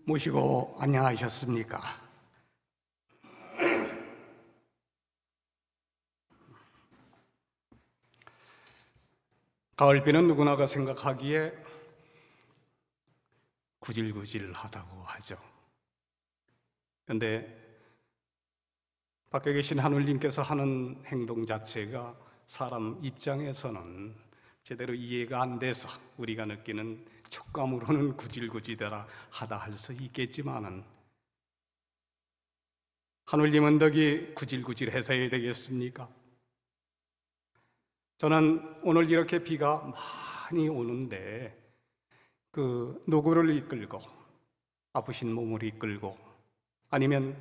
모시고 안녕하셨습니까? 가을비는 누구나가 생각하기에 구질구질하다고 하죠. 그런데 밖에 계신 하늘님께서 하는 행동 자체가 사람 입장에서는 제대로 이해가 안 돼서 우리가 느끼는 촉감으로는 구질구질하다 할 수 있겠지만은 하늘님은 덕이 구질구질해서야 되겠습니까? 저는 오늘 이렇게 비가 많이 오는데 누구를 이끌고 아프신 몸을 이끌고 아니면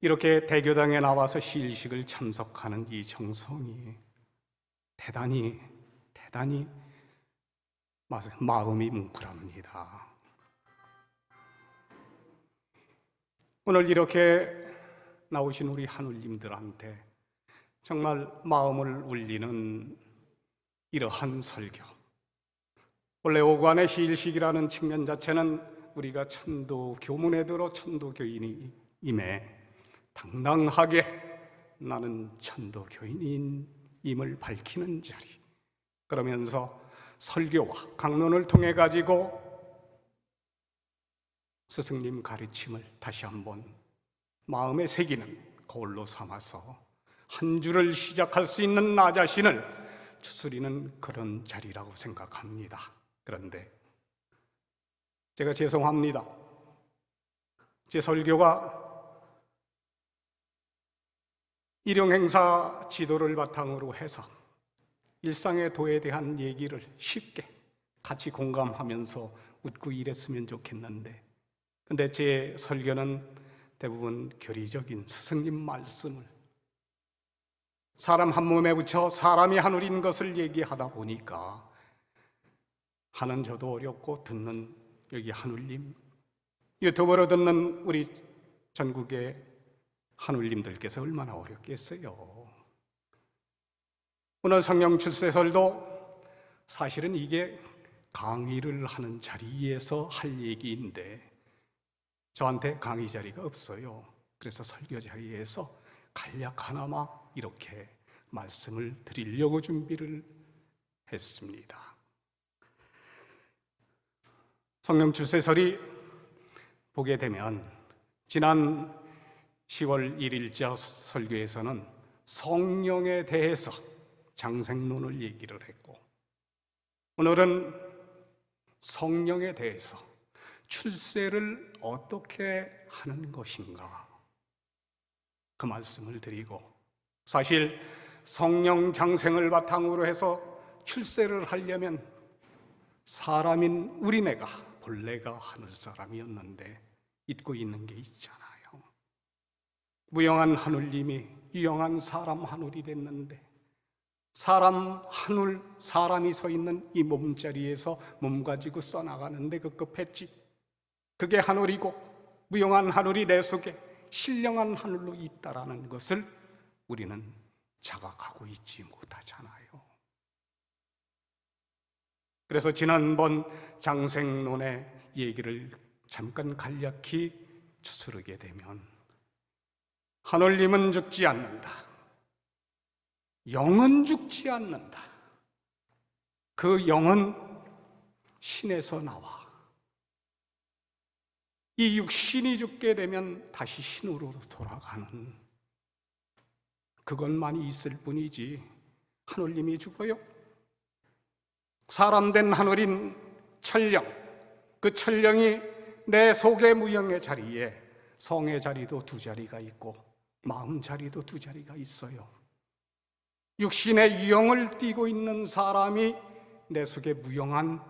이렇게 대교당에 나와서 시일식을 참석하는 이 정성이 대단히 마음이 뭉클합니다. 오늘 이렇게 나오신 우리 하늘님들한테 정말 마음을 울리는 이러한 설교. 원래 오관의 시일식이라는 측면 자체는 우리가 천도 교문에 들어 천도교인임에 당당하게 나는 천도교인임을 밝히는 자리. 그러면서 설교와 강론을 통해 가지고 스승님 가르침을 다시 한번 마음에 새기는 거울로 삼아서 한 주를 시작할 수 있는 나 자신을 추스리는 그런 자리라고 생각합니다. 그런데 제가 죄송합니다. 제 설교가 일용행사 지도를 바탕으로 해서 일상의 도에 대한 얘기를 쉽게 같이 공감하면서 웃고 이랬으면 좋겠는데, 근데 제 설교는 대부분 교리적인 스승님 말씀을 사람 한 몸에 붙여 사람이 하늘인 것을 얘기하다 보니까 하는 저도 어렵고 듣는 여기 하늘님, 유튜브로 듣는 우리 전국의 하늘님들께서 얼마나 어렵겠어요. 오늘 성령 출세설도 사실은 이게 강의를 하는 자리에서 할 얘기인데 저한테 강의 자리가 없어요. 그래서 설교 자리에서 간략하나마 이렇게 말씀을 드리려고 준비를 했습니다. 성령 출세설이 보게 되면 지난 10월 1일자 설교에서는 성령에 대해서 장생론을 얘기를 했고, 오늘은 성령에 대해서 출세를 어떻게 하는 것인가 그 말씀을 드리고, 사실 성령 장생을 바탕으로 해서 출세를 하려면 사람인 우리네가 본래가 하늘 사람이었는데 잊고 있는 게 있잖아요. 무영한 하늘님이 유영한 사람 하늘이 됐는데 사람 하늘, 사람이 서 있는 이 몸자리에서 몸 가지고 써나가는데 급급했지. 그게 하늘이고 무영한 하늘이 내 속에 신령한 하늘로 있다라는 것을 우리는 자각하고 있지 못하잖아요. 그래서 지난번 장생론의 얘기를 잠깐 간략히 추스르게 되면 하늘님은 죽지 않는다. 영은 죽지 않는다. 그 영은 신에서 나와. 이 육신이 죽게 되면 다시 신으로 돌아가는 그것만이 있을 뿐이지 하늘님이 죽어요? 사람된 하늘인 천령, 그 천령이 내 속의 무영의 자리에 성의 자리도 두 자리가 있고 마음 자리도 두 자리가 있어요. 육신의 유형을 띠고 있는 사람이 내 속에 무영한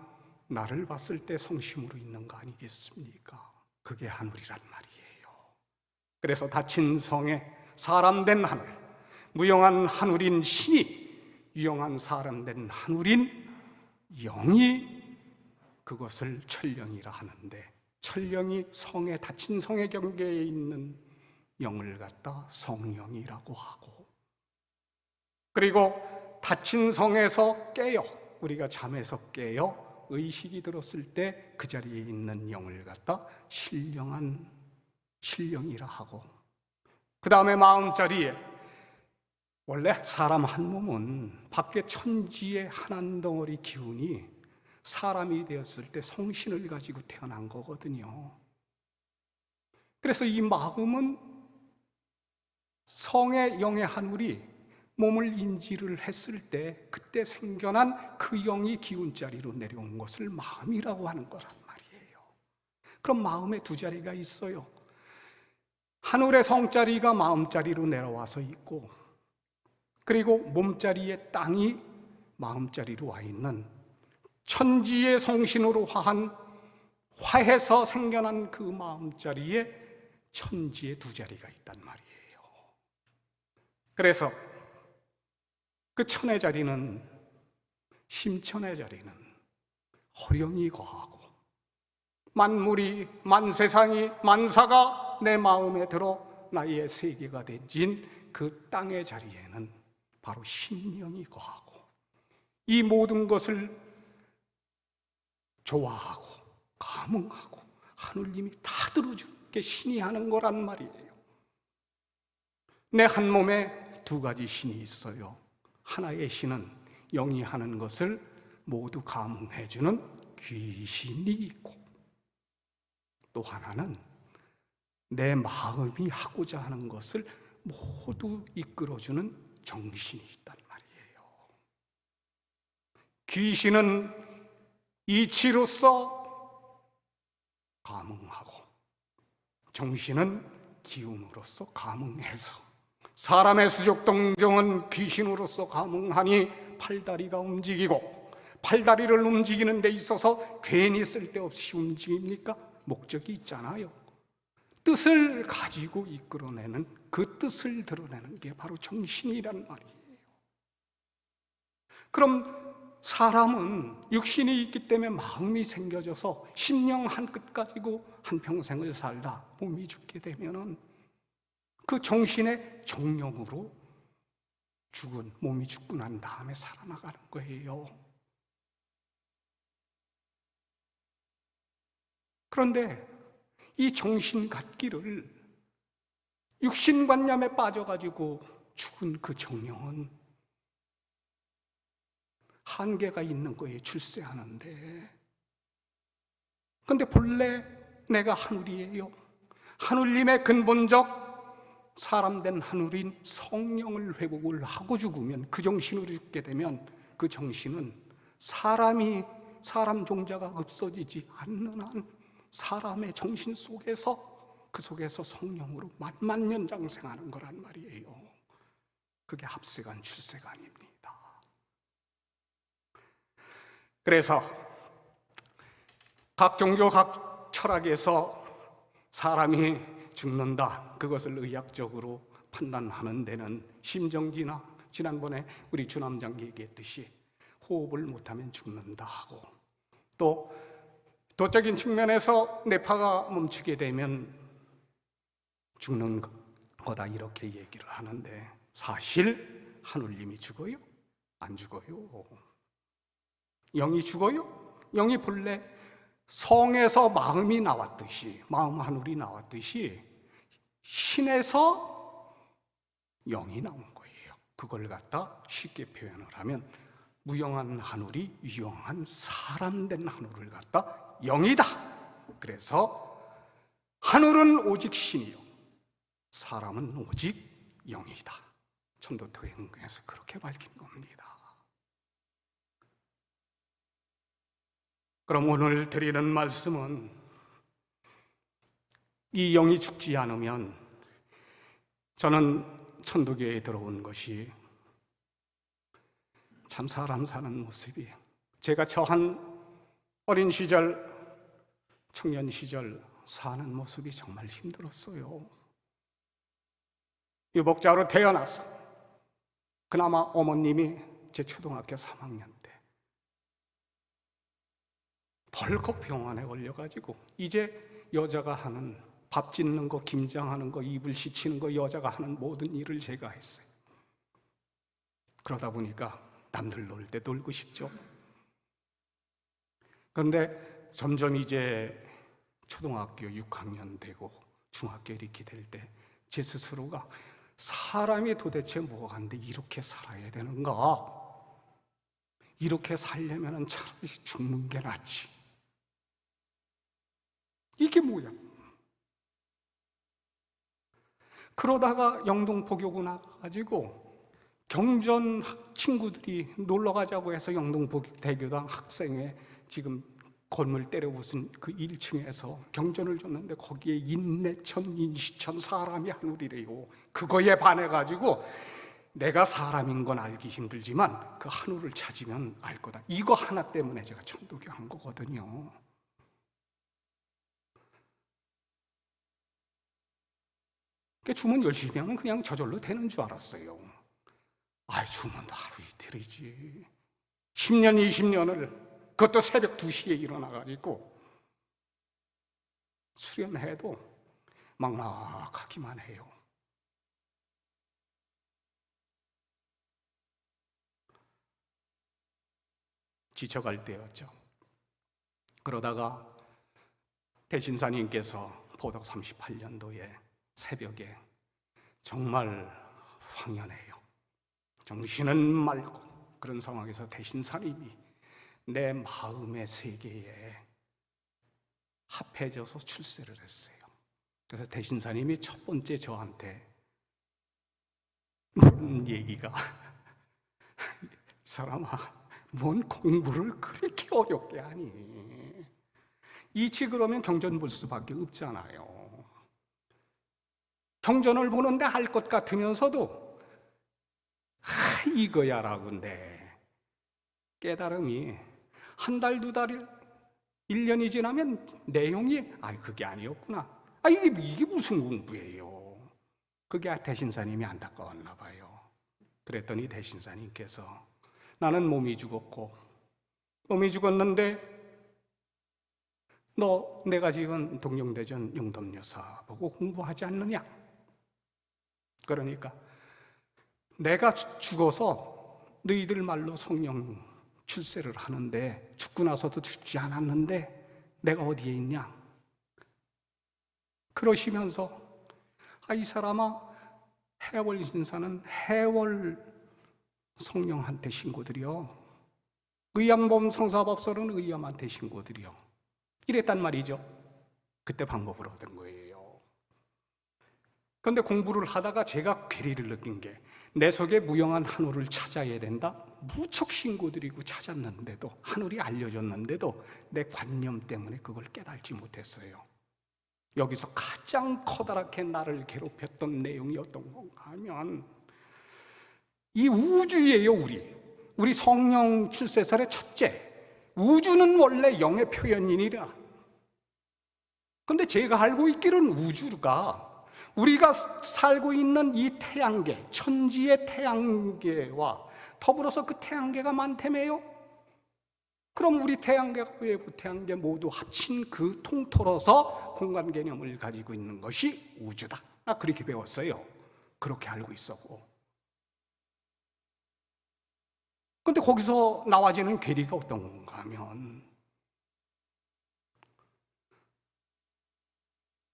나를 봤을 때 성심으로 있는 거 아니겠습니까? 그게 하늘이란 말이에요. 그래서 닫힌 성에 사람된 하늘, 무영한 하늘인 신이 유영한 사람된 하늘인 영이 그것을 천령이라 하는데, 천령이 성에 닫힌 성의 경계에 있는 영을 갖다 성령이라고 하고, 그리고 닫힌 성에서 깨어 우리가 잠에서 깨어 의식이 들었을 때 그 자리에 있는 영을 갖다 신령이라 하고, 그 다음에 마음자리에, 원래 사람 한 몸은 밖에 천지의 한 덩어리 기운이 사람이 되었을 때 성신을 가지고 태어난 거거든요. 그래서 이 마음은 성의 영의 하늘이 몸을 인지를 했을 때 그때 생겨난 그 영이 기운자리로 내려온 것을 마음이라고 하는 거란 말이에요. 그럼 마음에 두 자리가 있어요. 하늘의 성자리가 마음자리로 내려와서 있고, 그리고 몸자리에 땅이 마음자리로 와 있는 천지의 성신으로 화해서 생겨난 그 마음자리에 천지의 두 자리가 있단 말이에요. 그래서 그 천의 자리는, 심천의 자리는 허령이 거하고, 만물이, 만세상이, 만사가 내 마음에 들어 나의 세계가 된 그 땅의 자리에는 바로 심령이 거하고, 이 모든 것을 좋아하고 감흥하고 하느님이 다 들어주게 신이 하는 거란 말이에요. 내 한 몸에 두 가지 신이 있어요. 하나의 신은 영이 하는 것을 모두 감흥해주는 귀신이 있고, 또 하나는 내 마음이 하고자 하는 것을 모두 이끌어주는 정신이 있단 말이에요. 귀신은 이치로서 감흥하고, 정신은 기운으로서 감흥해서, 사람의 수족동정은 귀신으로서 감흥하니 팔다리가 움직이고, 팔다리를 움직이는 데 있어서 괜히 쓸데없이 움직입니까? 목적이 있잖아요. 뜻을 가지고 이끌어내는, 그 뜻을 드러내는 게 바로 정신이란 말이에요. 그럼 사람은 육신이 있기 때문에 마음이 생겨져서 심령 한 끝 가지고 한평생을 살다 몸이 죽게 되면은 그 정신의 정령으로 몸이 죽고 난 다음에 살아나가는 거예요. 그런데 이 정신 갖기를 육신관념에 빠져가지고 죽은 그 정령은 한계가 있는 거예요, 출세하는데. 그런데 본래 내가 하늘이에요. 하늘님의 근본적 사람된 하늘인 성령을 회복을 하고 죽으면, 그 정신으로 죽게 되면 그 정신은 사람 종자가 없어지지 않는 한 사람의 정신 속에서, 그 속에서 성령으로 만만년장생하는 거란 말이에요. 그게 합세간 출세간입니다. 그래서 각 종교, 각 철학에서 사람이 죽는다, 그것을 의학적으로 판단하는 데는 심정지나, 지난번에 우리 주남장 얘기했듯이 호흡을 못하면 죽는다 하고, 또 도적인 측면에서 뇌파가 멈추게 되면 죽는 거다, 이렇게 얘기를 하는데, 사실 하늘님이 죽어요? 안 죽어요. 영이 죽어요? 영이 본래 성에서 마음이 나왔듯이, 마음 하늘이 나왔듯이 신에서 영이 나온 거예요. 그걸 갖다 쉽게 표현을 하면 무영한 하늘이 유영한 사람된 하늘을 갖다 영이다. 그래서 하늘은 오직 신이요, 사람은 오직 영이다. 천도토행에서 그렇게 밝힌 겁니다. 그럼 오늘 드리는 말씀은, 이 영이 죽지 않으면, 저는 천도교에 들어온 것이 참 사람 사는 모습이, 제가 저한 어린 시절, 청년 시절 사는 모습이 정말 힘들었어요. 유복자로 태어나서 그나마 어머님이 제 초등학교 3학년 때 벌컥 병원에 걸려가지고, 이제 여자가 하는 밥 짓는 거, 김장하는 거, 이불 씻히는 거, 여자가 하는 모든 일을 제가 했어요. 그러다 보니까 남들 놀 때 놀고 싶죠. 그런데 점점 이제 초등학교 6학년 되고 중학교 이렇게 될 때 제 스스로가 사람이 도대체 뭐가 한데 이렇게 살아야 되는가? 이렇게 살려면 차라리 죽는 게 낫지. 이게 뭐야? 그러다가 영동포교구 나가가지고 경전 친구들이 놀러 가자고 해서 영동대교당 학생회 지금 건물 때려 부순 그 1층에서 경전을 줬는데 거기에 인내천, 인시천 사람이 한우리래요. 그거에 반해가지고 내가 사람인 건 알기 힘들지만 그 한우를 찾으면 알 거다. 이거 하나 때문에 제가 천도교 한 거거든요. 주문 열심히 하면 그냥 저절로 되는 줄 알았어요. 주문도 하루 이틀이지. 10년, 20년을 그것도 새벽 2시에 일어나가지고 수련해도 막막하기만 해요. 지쳐갈 때였죠. 그러다가 대신사님께서 보덕 38년도에 새벽에 정말 황연해요. 정신은 맑고 그런 상황에서 대신사님이 내 마음의 세계에 합해져서 출세를 했어요. 그래서 대신사님이 첫 번째 저한테 무슨 얘기가 사람아, 뭔 공부를 그렇게 어렵게 하니? 이치 그러면 경전 볼 수밖에 없잖아요. 경전을 보는데 알 것 같으면서도 이거야라고인데 깨달음이 한 달, 두 달, 1년이 지나면 내용이 그게 아니었구나. 이게 무슨 공부예요? 그게 대신사님이 안타까웠나 봐요. 그랬더니 대신사님께서 나는 몸이 죽었는데 너 내가 지은 동영대전 영덤여사 보고 공부하지 않느냐? 그러니까 내가 죽어서 너희들 말로 성령 출세를 하는데 죽고 나서도 죽지 않았는데 내가 어디에 있냐? 그러시면서 이 사람아, 해월 신사는 해월 성령한테 신고드려. 의암범 성사법설은 의암한테 신고드려. 이랬단 말이죠. 그때 방법을 얻은 거예요. 그런데 공부를 하다가 제가 괴리를 느낀 게 내 속에 무영한 한우를 찾아야 된다. 무척 신고드리고 찾았는데도, 한우리 알려줬는데도 내 관념 때문에 그걸 깨달지 못했어요. 여기서 가장 커다랗게 나를 괴롭혔던 내용이 어떤 건가 하면 이 우주예요. 우리 성령 출세설의 첫째, 우주는 원래 영의 표현이니라. 그런데 제가 알고 있기로는 우주가 우리가 살고 있는 이 태양계, 천지의 태양계와 더불어서 그 태양계가 많다며요? 그럼 우리 태양계가 외부 태양계 모두 합친 그 통틀어서 공간 개념을 가지고 있는 것이 우주다. 그렇게 배웠어요. 그렇게 알고 있었고. 그런데 거기서 나와지는 괴리가 어떤 건가 하면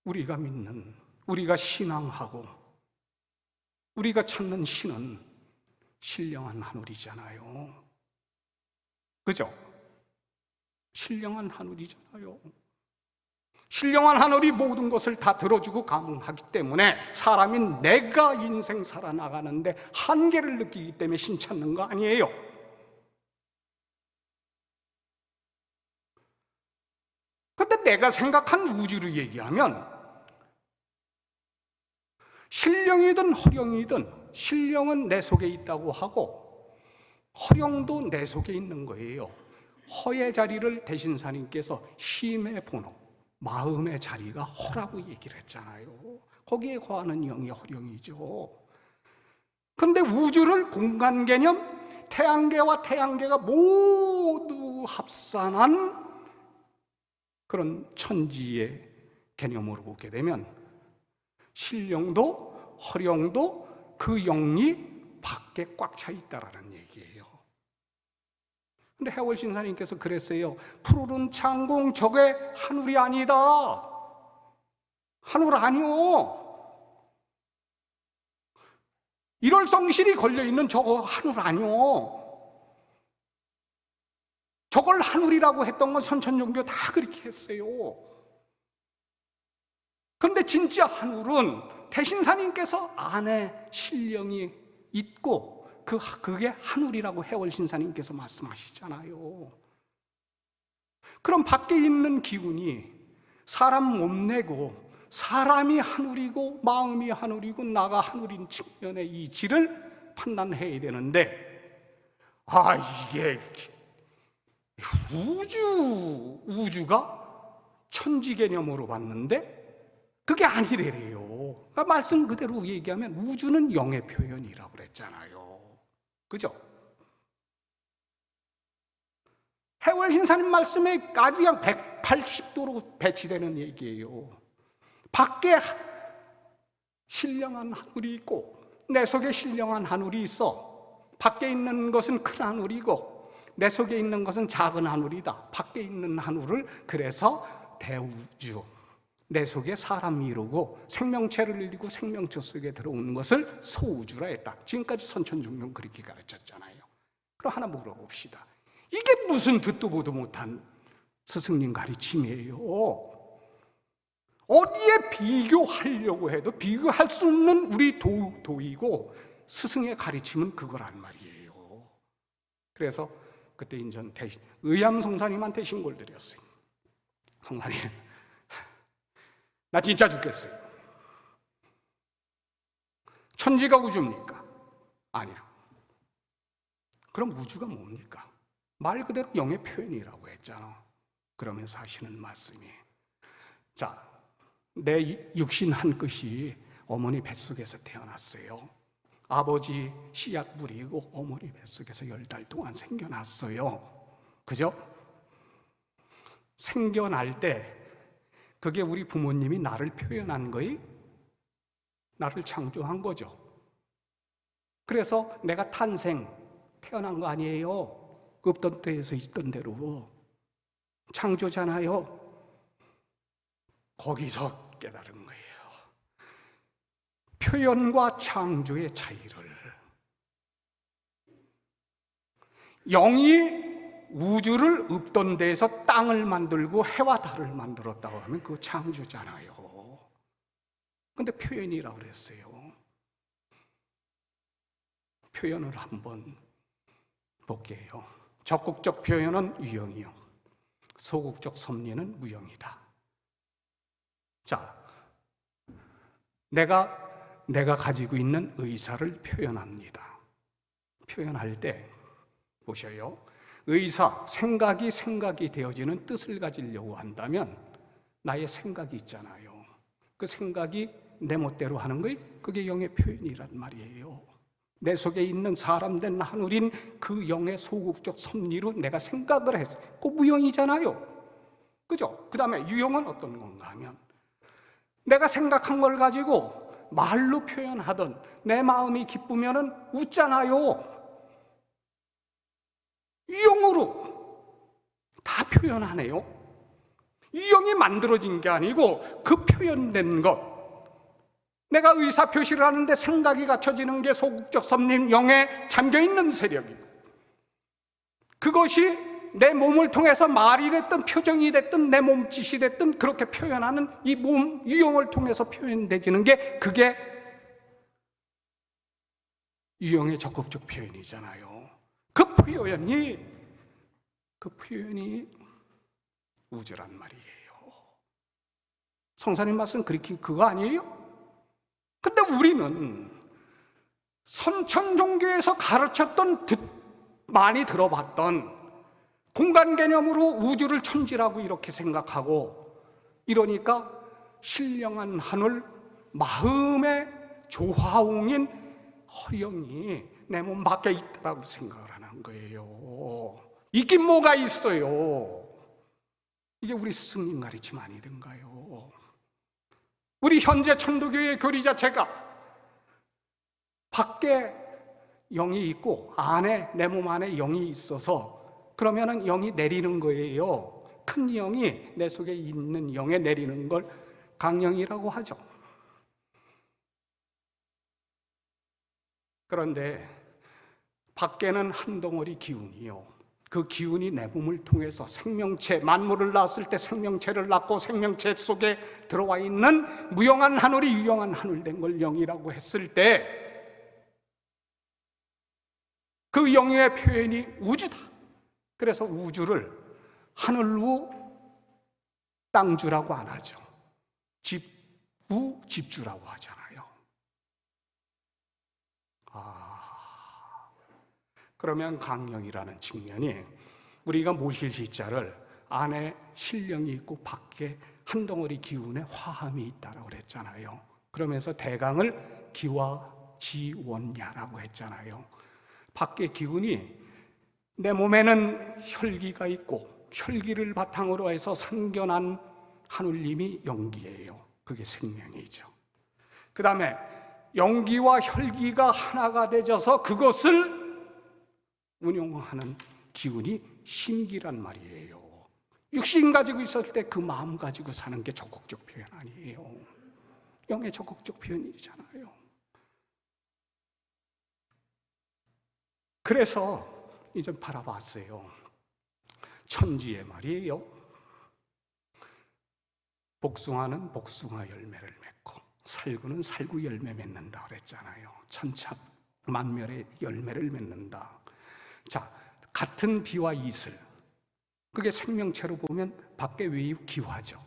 우리가 믿는, 우리가 신앙하고 우리가 찾는 신은 신령한 한우리잖아요. 그죠? 신령한 한우리잖아요. 신령한 한우리 모든 것을 다 들어주고 감응하기 때문에 사람인 내가 인생 살아나가는데 한계를 느끼기 때문에 신 찾는 거 아니에요. 그런데 내가 생각한 우주를 얘기하면 신령이든 허령이든 신령은 내 속에 있다고 하고 허령도 내 속에 있는 거예요. 허의 자리를 대신사님께서 힘의 본호, 마음의 자리가 허라고 얘기를 했잖아요. 거기에 거하는 영이 허령이죠. 그런데 우주를 공간 개념, 태양계와 태양계가 모두 합산한 그런 천지의 개념으로 보게 되면 신령도 허령도 그 영이 밖에 꽉 차 있다라는 얘기예요. 근데 해월 신사님께서 그랬어요. 푸르른 창공 저게 하늘이 아니다. 하늘 아니오. 일월성실이 걸려있는 저거 하늘 아니오. 저걸 하늘이라고 했던 건 선천종교 다 그렇게 했어요. 그런데 진짜 하늘은 대신사님께서 안에 신령이 있고 그게 하늘이라고 해월신사님께서 말씀하시잖아요. 그럼 밖에 있는 기운이 사람 몸내고 사람이 하늘이고 마음이 하늘이고 나가 하늘인 측면의 이치를 판단해야 되는데, 이게 우주가 천지 개념으로 봤는데 그게 아니래요. 그러니까 말씀 그대로 얘기하면 우주는 영의 표현이라고 그랬잖아요. 그죠? 해월신사님 말씀에 아주 그냥 180도로 배치되는 얘기예요. 밖에 신령한 하늘이 있고 내 속에 신령한 하늘이 있어. 밖에 있는 것은 큰 하늘이고 내 속에 있는 것은 작은 하늘이다. 밖에 있는 하늘을 그래서 대우주, 내 속에 사람이 이루고 생명체를 이루고 생명체 속에 들어오는 것을 소우주라 했다. 지금까지 선천종교는 그렇게 가르쳤잖아요. 그럼 하나 물어봅시다. 이게 무슨 듣도 보도 못한 스승님 가르침이에요. 어디에 비교하려고 해도 비교할 수 없는 우리 도이고 스승의 가르침은 그거란 말이에요. 그래서 그때 인전 의암 성사님한테 신고를 드렸어요. 성사님, 나 진짜 죽겠어요. 천지가 우주입니까? 아니요. 그럼 우주가 뭡니까? 말 그대로 영의 표현이라고 했잖아. 그러면서 하시는 말씀이, 자, 내 육신 한 끝이 어머니 뱃속에서 태어났어요. 아버지 씨앗 뿌리고 어머니 뱃속에서 10달 동안 생겨났어요. 그죠? 생겨날 때 그게 우리 부모님이 나를 표현한 거예요. 나를 창조한 거죠. 그래서 내가 태어난 거 아니에요. 없던 때에서 있던 대로 창조잖아요. 거기서 깨달은 거예요. 표현과 창조의 차이를. 영이 우주를 없던 데에서 땅을 만들고 해와 달을 만들었다고 하면 그거 창조잖아요. 근데 표현이라고 그랬어요. 표현을 한번 볼게요. 적극적 표현은 유형이요, 소극적 섭리는 무형이다. 자, 내가 가지고 있는 의사를 표현합니다. 표현할 때 보셔요. 생각이 되어지는 뜻을 가지려고 한다면 나의 생각이 있잖아요. 그 생각이 내 멋대로 하는 거예요. 그게 영의 표현이란 말이에요. 내 속에 있는 사람된 하늘인 그 영의 소극적 섭리로 내가 생각을 했어요. 그 무형이잖아요. 그죠? 그 다음에 유형은 어떤 건가 하면, 내가 생각한 걸 가지고 말로 표현하던 내 마음이 기쁘면은 웃잖아요. 유형으로 다 표현하네요. 유형이 만들어진 게 아니고 그 표현된 것. 내가 의사 표시를 하는데 생각이 갖춰지는 게 소극적 섭리 영에 잠겨있는 세력이고, 그것이 내 몸을 통해서 말이 됐든 표정이 됐든 내 몸짓이 됐든 그렇게 표현하는 이 몸 유형을 통해서 표현되지는 게, 그게 유형의 적극적 표현이잖아요. 그 표현이 우주란 말이에요. 성사님 말씀 그거 아니에요? 근데 우리는 선천종교에서 가르쳤던 많이 들어봤던 공간 개념으로 우주를 천지라고 이렇게 생각하고, 이러니까 신령한 하늘, 마음의 조화웅인 허영이 내 몸 밖에 있다라고 생각을 하는 거예요. 있긴 뭐가 있어요. 이게 우리 스승님 가르침 아니던가요? 우리 현재 천도교의 교리 자체가 밖에 영이 있고 안에, 내 몸 안에 영이 있어서 그러면은 영이 내리는 거예요. 큰 영이 내 속에 있는 영에 내리는 걸 강령이라고 하죠. 그런데 밖에는 한 덩어리 기운이요. 그 기운이 내 몸을 통해서 생명체, 만물을 낳았을 때 생명체를 낳고 생명체 속에 들어와 있는 무영한 하늘이 유영한 하늘 된 걸 영이라고 했을 때 그 영의 표현이 우주다. 그래서 우주를 하늘우 땅주라고 안 하죠. 집우 집주라고 하잖아요. 그러면 강령이라는 측면이 우리가 모실 시자를 안에 신령이 있고 밖에 한 덩어리 기운에 화함이 있다고 그랬잖아요. 그러면서 대강을 기와지원야라고 했잖아요. 밖에 기운이 내 몸에는 혈기가 있고 혈기를 바탕으로 해서 상견한 하늘님이 영기예요. 그게 생명이죠. 그 다음에 영기와 혈기가 하나가 되어서 그것을 운용하는 기운이 신기란 말이에요. 육신 가지고 있었을 때 그 마음 가지고 사는 게 적극적 표현 아니에요. 영의 적극적 표현이잖아요. 그래서 이제 바라봤어요. 천지의 말이에요. 복숭아는 복숭아 열매를 맺고 살구는 살구 열매 맺는다 그랬잖아요. 천차 만멸의 열매를 맺는다. 자, 같은 비와 이슬, 그게 생명체로 보면 밖에 외유기화죠.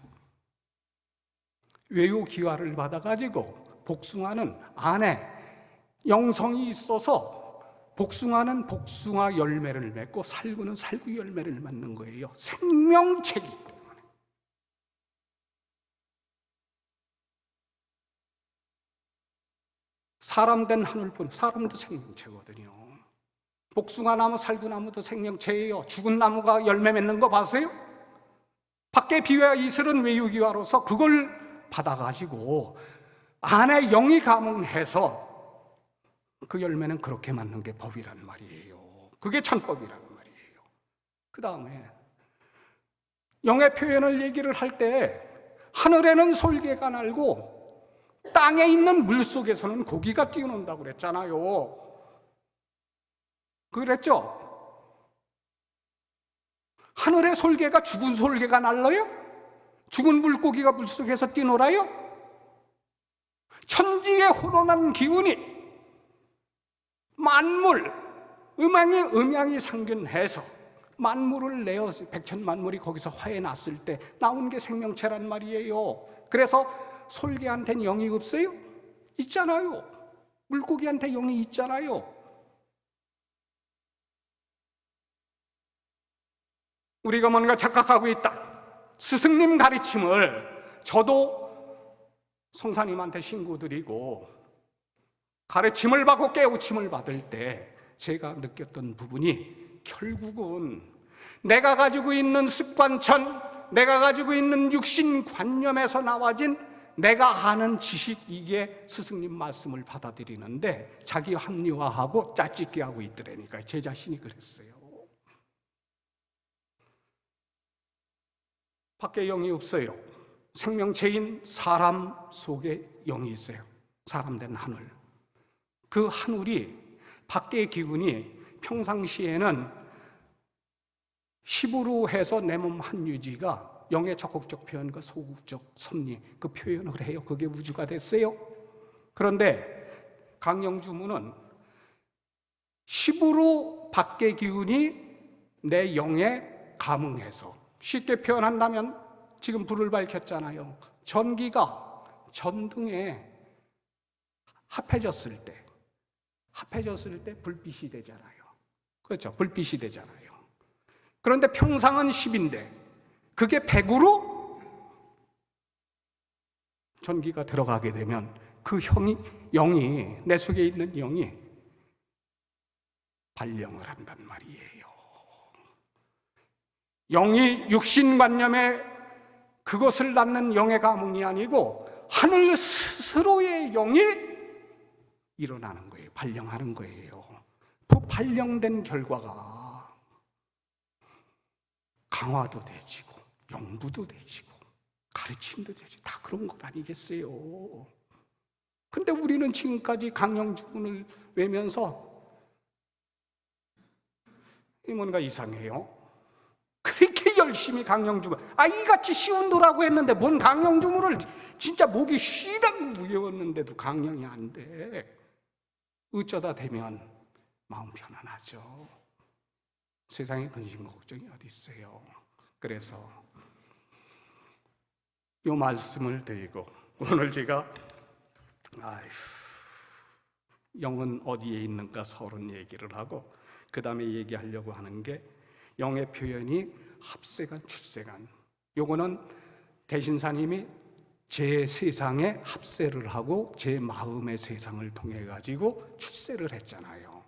외유기화를 받아가지고 복숭아는 안에 영성이 있어서 복숭아는 복숭아 열매를 맺고 살구는 살구 열매를 맺는 거예요. 생명체이기 때문에. 사람 된 하늘뿐, 사람도 생명체거든요. 복숭아 나무, 살구나무도 생명체예요. 죽은 나무가 열매 맺는 거 봤어요? 밖에 비와 이슬은 외유기화로서 그걸 받아가지고 안에 영이 감응해서 그 열매는 그렇게 맞는 게 법이란 말이에요. 그게 천법이란 말이에요. 그 다음에 영의 표현을 얘기를 할 때 하늘에는 솔개가 날고 땅에 있는 물속에서는 고기가 뛰어논다고 그랬잖아요. 그랬죠? 하늘의 솔개가 죽은 솔개가 날라요? 죽은 물고기가 물속에서 뛰놀아요? 천지의 혼돈한 기운이 만물, 음양이 상균해서 만물을 내어 백천만물이 거기서 화해 났을 때 나온 게 생명체란 말이에요. 그래서 솔개한테는 영이 없어요? 있잖아요. 물고기한테 영이 있잖아요. 우리가 뭔가 착각하고 있다. 스승님 가르침을 저도 성사님한테 신고드리고 가르침을 받고 깨우침을 받을 때 제가 느꼈던 부분이 결국은 내가 가지고 있는 습관천, 내가 가지고 있는 육신관념에서 나와진 내가 아는 지식, 이게 스승님 말씀을 받아들이는데 자기 합리화하고 짜집기 하고 있더라니까. 제 자신이 그랬어요. 밖에 영이 없어요. 생명체인 사람 속에 영이 있어요. 사람 된 하늘. 그 하늘이 밖의 기운이 평상시에는 10으로 해서 내 몸 한 유지가 영의 적극적 표현과 소극적 섭리 그 표현을 해요. 그게 우주가 됐어요. 그런데 강령주문은 10으로 밖의 기운이 내 영에 감응해서 쉽게 표현한다면 지금 불을 밝혔잖아요. 전기가 전등에 합해졌을 때 불빛이 되잖아요. 그렇죠? 불빛이 되잖아요. 그런데 평상은 10인데 그게 100으로 전기가 들어가게 되면 그 영이 내 속에 있는 영이 발령을 한단 말이에요. 영이 육신관념에 그것을 낳는 영의 감흥이 아니고 하늘 스스로의 영이 일어나는 거예요. 발령하는 거예요. 그 발령된 결과가 강화도 되지고 연구도 되지고 가르침도 되지, 다 그런 것 아니겠어요? 근데 우리는 지금까지 강령주문을 외면서 뭔가 이상해요. 그렇게 열심히 강령주문, 이같이 쉬운 도라고 했는데 뭔 강령주문을, 진짜 목이 쉬다고 외웠는데도 강령이 안 돼. 어쩌다 되면 마음 편안하죠. 세상에 근심 걱정이 어디 있어요. 그래서 이 말씀을 드리고, 오늘 제가 영은 어디에 있는가 서론 얘기를 하고, 그 다음에 얘기하려고 하는 게 영의 표현이 합세간, 출세간. 요거는 대신사님이 제 세상에 합세를 하고 제 마음의 세상을 통해 가지고 출세를 했잖아요.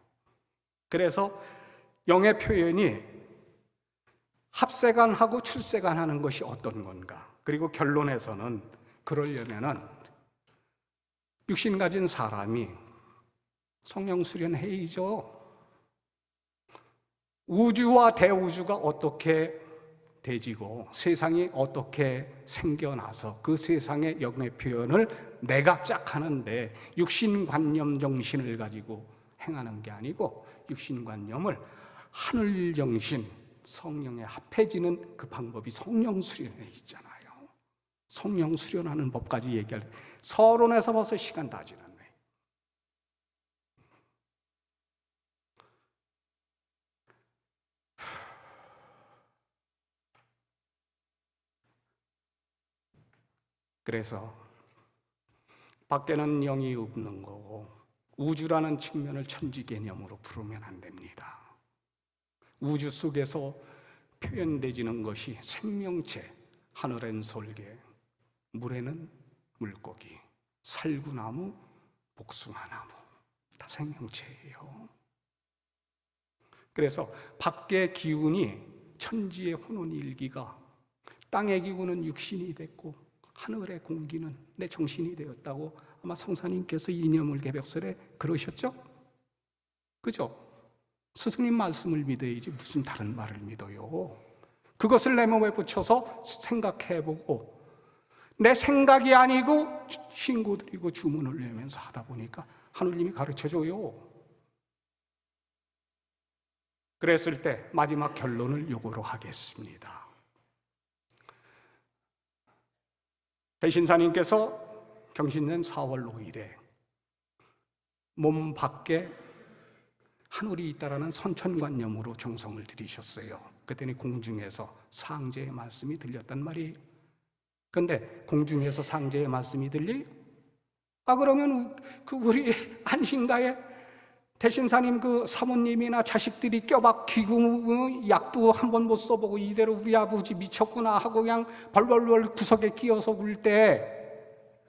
그래서 영의 표현이 합세간하고 출세간 하는 것이 어떤 건가? 그리고 결론에서는 그러려면은 육신 가진 사람이 성령 수련해야죠. 우주와 대우주가 어떻게 되지고 세상이 어떻게 생겨나서 그 세상의 영의 표현을 내가 짝 하는데, 육신관념 정신을 가지고 행하는 게 아니고 육신관념을 하늘 정신, 성령에 합해지는 그 방법이 성령 수련에 있잖아요. 성령 수련하는 법까지 얘기할 때 서론에서 벌써 시간 다 지났네. 그래서 밖에는 영이 없는 거고 우주라는 측면을 천지 개념으로 부르면 안 됩니다. 우주 속에서 표현되지는 것이 생명체, 하늘엔 솔개, 물에는 물고기, 살구나무, 복숭아나무, 다 생명체예요. 그래서 밖의 기운이 천지의 혼혼일기가, 땅의 기운은 육신이 됐고 하늘의 공기는 내 정신이 되었다고 아마 성사님께서 이념을 개벽설에 그러셨죠? 그죠? 스승님 말씀을 믿어야지 무슨 다른 말을 믿어요. 그것을 내 몸에 붙여서 생각해보고, 내 생각이 아니고 신고드리고 주문을 내면서 하다 보니까 하느님이 가르쳐줘요. 그랬을 때 마지막 결론을 요거로 하겠습니다. 대신사님께서 경신년 4월 5일에 몸 밖에 하늘이 있다라는 선천관념으로 정성을 들이셨어요. 그랬더니 공중에서 상제의 말씀이 들렸단 말이에요. 그런데 공중에서 상제의 말씀이 들려요? 그러면 우리 안신가에 대신사님 그 사모님이나 자식들이 껴박히고 약도 한 번 못 써보고 이대로 우리 아버지 미쳤구나 하고 그냥 벌벌벌 구석에 끼어서 울 때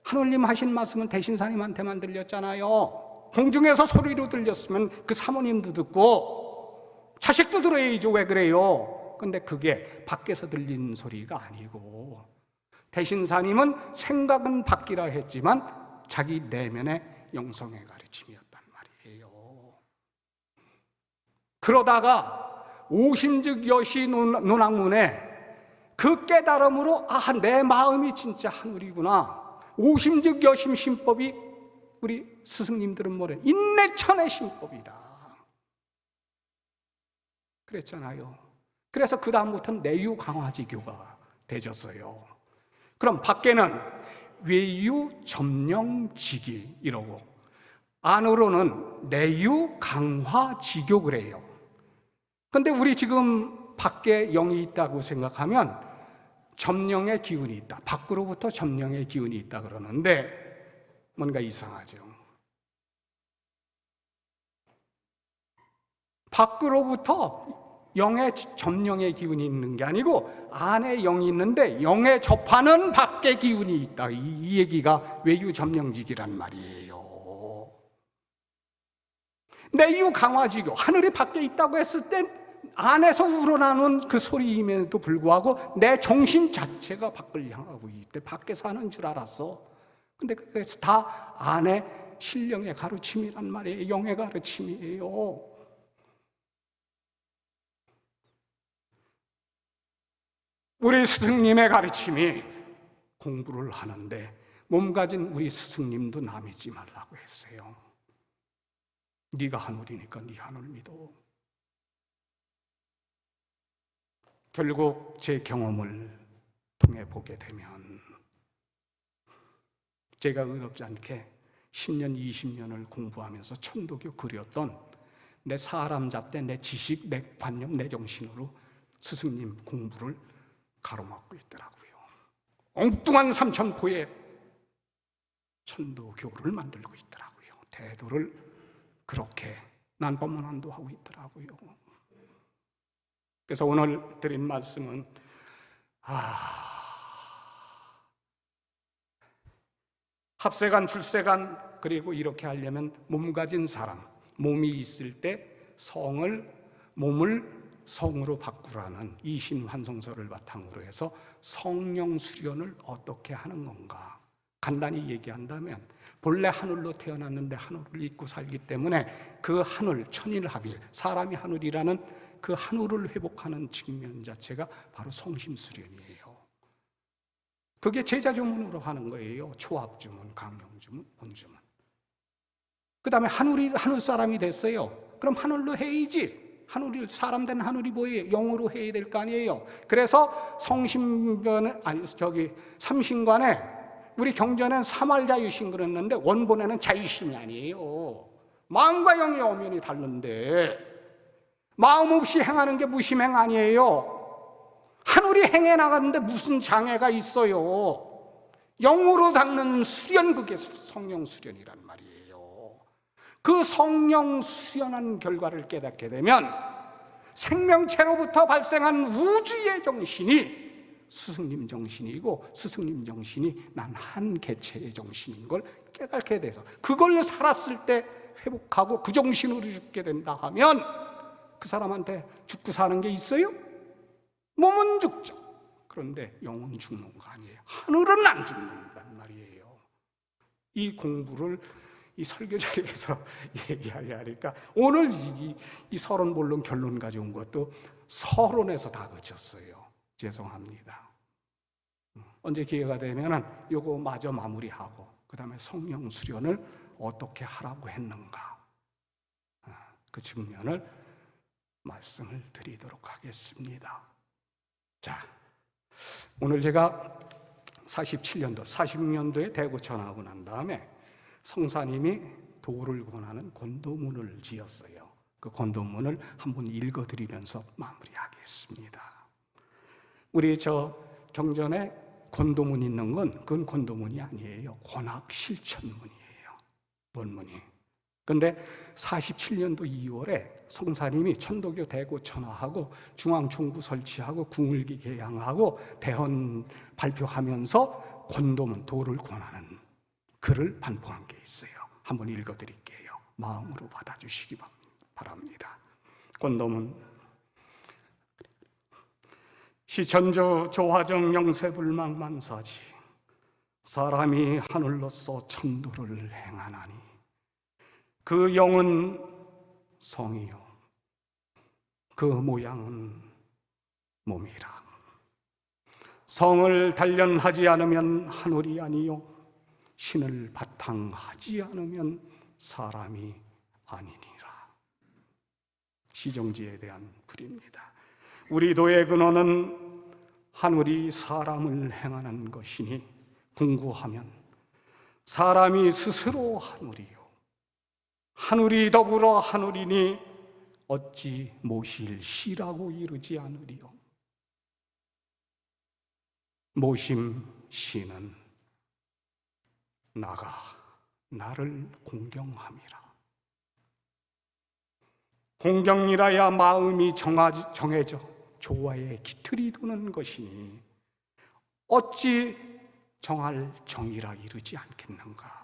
하느님 하신 말씀은 대신사님한테만 들렸잖아요. 공중에서 소리로 들렸으면 그 사모님도 듣고 자식도 들어야죠. 왜 그래요? 근데 그게 밖에서 들린 소리가 아니고, 대신사님은 생각은 밖이라 했지만 자기 내면의 영성의 가르침이었단 말이에요. 그러다가 오심즉 여시 논학문에 그 깨달음으로 내 마음이 진짜 하늘이구나. 오심즉 여심 신법이 우리 스승님들은 뭐래? 인내천의 신법이다 그랬잖아요. 그래서 그 다음부터는 내유 강화지교가 되졌어요. 그럼 밖에는 외유 점령지기 이러고 안으로는 내유 강화지교 그래요. 근데 우리 지금 밖에 영이 있다고 생각하면 점령의 기운이 있다, 밖으로부터 점령의 기운이 있다 그러는데 뭔가 이상하죠. 밖으로부터 영의 점령의 기운이 있는 게 아니고 안에 영이 있는데 영에 접하는 밖의 기운이 있다. 이 얘기가 외유 점령직이란 말이에요. 내유 강화지교, 하늘이 밖에 있다고 했을 땐 안에서 우러나는 그 소리임에도 불구하고 내 정신 자체가 밖을 향하고 있대. 밖에서 하는 줄 알았어. 근데 그래서 다 안에 신령의 가르침이란 말이에요. 영의 가르침이에요. 우리 스승님의 가르침이 공부를 하는데 몸 가진 우리 스승님도 나 믿지 말라고 했어요. 네가 하늘이니까 네 하늘 믿어. 결국 제 경험을 통해 보게 되면 제가 의롭지 않게 10년, 20년을 공부하면서 천도교 그렸던 내 사람 잡대, 내 지식, 내 관념, 내 정신으로 스승님 공부를 가로막고 있더라고요. 엉뚱한 삼천포에 천도교를 만들고 있더라고요. 대도를 그렇게 난법문안도 하고 있더라고요. 그래서 오늘 드린 말씀은 합세간, 출세간, 그리고 이렇게 하려면 몸 가진 사람, 몸이 있을 때 몸을 성으로 바꾸라는 이신환성서를 바탕으로 해서 성령 수련을 어떻게 하는 건가? 간단히 얘기한다면 본래 하늘로 태어났는데 하늘을 잊고 살기 때문에 그 하늘, 천일합일, 사람이 하늘이라는 그 하늘을 회복하는 측면 자체가 바로 성심수련이에요. 그게 제자주문으로 하는 거예요. 초합주문, 강령주문, 본주문. 그 다음에 하늘 사람이 됐어요. 그럼 하늘로 해야지. 사람 된 하늘이 뭐예요? 영으로 해야 될 거 아니에요. 그래서 삼신관에 우리 경전엔 삼할자유신 그랬는데 원본에는 자유신이 아니에요. 마음과 영의 엄연히 다른데 마음 없이 행하는 게 무심행 아니에요. 하늘이 행해 나가는데 무슨 장애가 있어요. 영으로 닦는 수련, 그게 성령 수련이란 말이에요. 그 성령 수련한 결과를 깨닫게 되면 생명체로부터 발생한 우주의 정신이 스승님 정신이고 스승님 정신이 난 한 개체의 정신인 걸 깨닫게 돼서 그걸 살았을 때 회복하고 그 정신으로 죽게 된다 하면 그 사람한테 죽고 사는 게 있어요? 몸은 죽죠. 그런데 영은 죽는 거 아니에요. 하늘은 안 죽는단 말이에요. 이 공부를 이 설교 자리에서 얘기하려니까 오늘 이 서론 본론 결론 가져온 것도 서론에서 다 그쳤어요. 죄송합니다. 언제 기회가 되면은 요거 마저 마무리하고 그 다음에 성령 수련을 어떻게 하라고 했는가 그 측면을 말씀을 드리도록 하겠습니다. 자, 오늘 제가 47년도, 46년도에 대구 전하고 난 다음에 성사님이 도를 권하는 권도문을 지었어요. 그 권도문을 한번 읽어드리면서 마무리하겠습니다. 우리 경전에 권도문 있는 건 그건 권도문이 아니에요. 권학 실천문이에요. 본문이. 그런데 47년도 2월에 성사님이 천도교 대구 천하하고 중앙총부 설치하고 궁을기 개양하고 대헌 발표하면서 권도문, 도를 권하는 글을 반포한 게 있어요. 한번 읽어드릴게요. 마음으로 받아주시기 바랍니다. 권도문. 시천저 조화정 영세불망만사지 사람이 하늘로서 천도를 행하나니 그 영은 성이요 그 모양은 몸이라. 성을 단련하지 않으면 하늘이 아니요 신을 바탕하지 않으면 사람이 아니니라. 시정지에 대한 글입니다. 우리 도의 근원은 하늘이 사람을 행하는 것이니 궁구하면 사람이 스스로 하늘이요 하늘이 더불어 하늘이니 어찌 모실 시라고 이르지 않으리요. 모심 시는 나가 나를 공경함이라. 공경이라야 마음이 정해져 조화의 기틀이 도는 것이니 어찌 정할 정이라 이르지 않겠는가.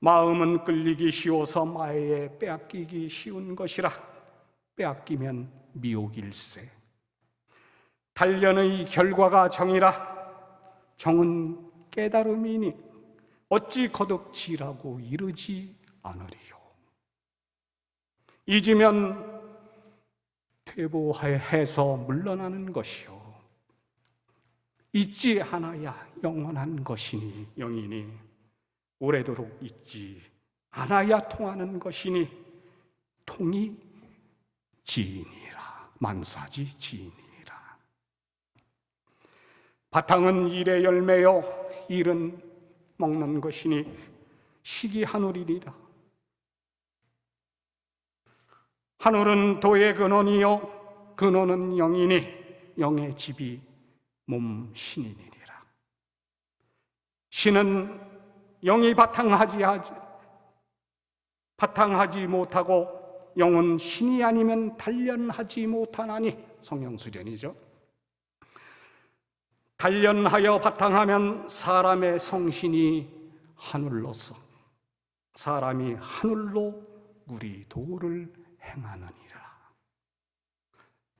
마음은 끌리기 쉬워서 마에 빼앗기기 쉬운 것이라. 빼앗기면 미혹일세. 단련의 결과가 정이라. 정은 깨달음이니 어찌 거듭 지라고 이르지 않으리요. 잊으면 퇴보해서 물러나는 것이요 잊지 않아야 영원한 것이니 영이니 오래도록 잊지 않아야 통하는 것이니 통이 지인이라 만사지 지인이라. 바탕은 일의 열매요 일은 먹는 것이니 시기하누리니라. 하늘은 도의 근원이요 근원은 영이니 영의 집이 몸 신이니라. 신은 영이 바탕하지 못하고 영은 신이 아니면 단련하지 못하나니 성령수련이죠. 단련하여 바탕하면 사람의 성신이 하늘로서 사람이 하늘로 우리 도를 행하느니라.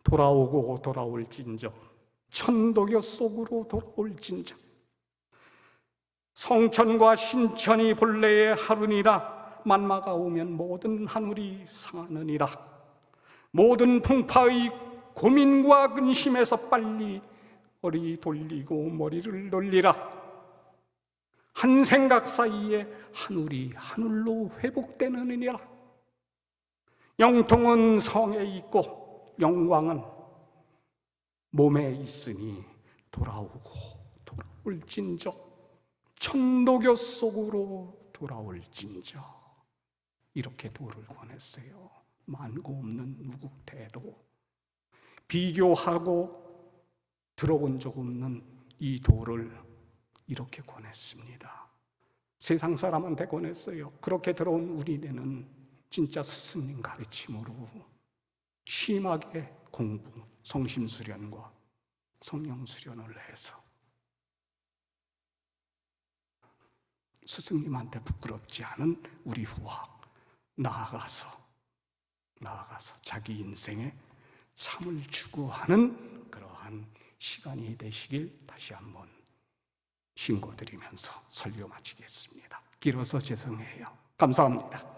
돌아오고 돌아올진저 천도교 속으로 돌아올진저 성천과 신천이 본래의 하루니라. 만마가 오면 모든 하늘이 상하느니라. 모든 풍파의 고민과 근심에서 빨리 머리 돌리고 머리를 돌리라. 한 생각 사이에 하늘이 하늘로 회복되느니라. 영통은 성에 있고 영광은 몸에 있으니 돌아오고 돌아올진저 천도교 속으로 돌아올진저. 이렇게 도를 권했어요. 만고 없는 무국태도 비교하고 들어본 적 없는 이 도를 이렇게 권했습니다. 세상 사람한테 권했어요. 그렇게 들어온 우리네는 진짜 스승님 가르침으로 심하게 공부, 성심수련과 성령수련을 해서 스승님한테 부끄럽지 않은 우리 후학 나아가서 자기 인생에 참을 추구하는 그러한 시간이 되시길 다시 한번 신고드리면서 설교 마치겠습니다. 길어서 죄송해요. 감사합니다.